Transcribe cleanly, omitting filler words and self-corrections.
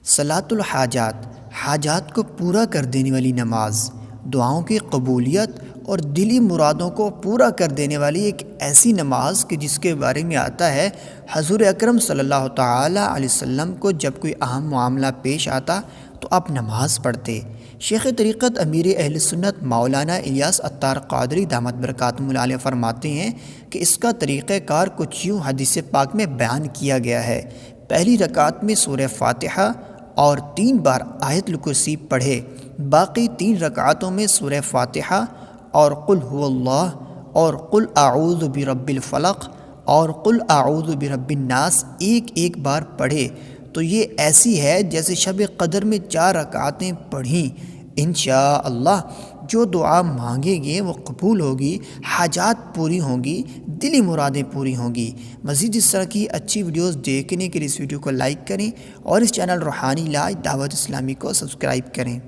صلاۃ الحاجات، حاجات کو پورا کر دینے والی نماز، دعاؤں کی قبولیت اور دلی مرادوں کو پورا کر دینے والی ایک ایسی نماز کہ جس کے بارے میں آتا ہے حضور اکرم صلی اللہ تعالیٰ علیہ وسلم کو جب کوئی اہم معاملہ پیش آتا تو آپ نماز پڑھتے۔ شیخ طریقت امیر اہل سنت مولانا الیاس عطار قادری دامت برکاتہم العالیہ فرماتے ہیں کہ اس کا طریقہ کار کچھ یوں حدیث پاک میں بیان کیا گیا ہے۔ پہلی رکعت میں سورہ فاتحہ اور 3 بار آیت الکرسی پڑھے، باقی 3 رکعتوں میں سورہ فاتحہ اور قل هو اللہ اور قل اعوذ برب الفلق اور قل اعوذ برب الناس ایک بار پڑھے تو یہ ایسی ہے جیسے شب قدر میں 4 رکعتیں پڑھیں۔ انشاءاللہ جو دعا مانگیں گے وہ قبول ہوگی، حاجات پوری ہوں گی، دلی مرادیں پوری ہوں گی۔ مزید اس طرح کی اچھی ویڈیوز دیکھنے کے لیے اس ویڈیو کو لائک کریں اور اس چینل روحانی علاج دعوت اسلامی کو سبسکرائب کریں۔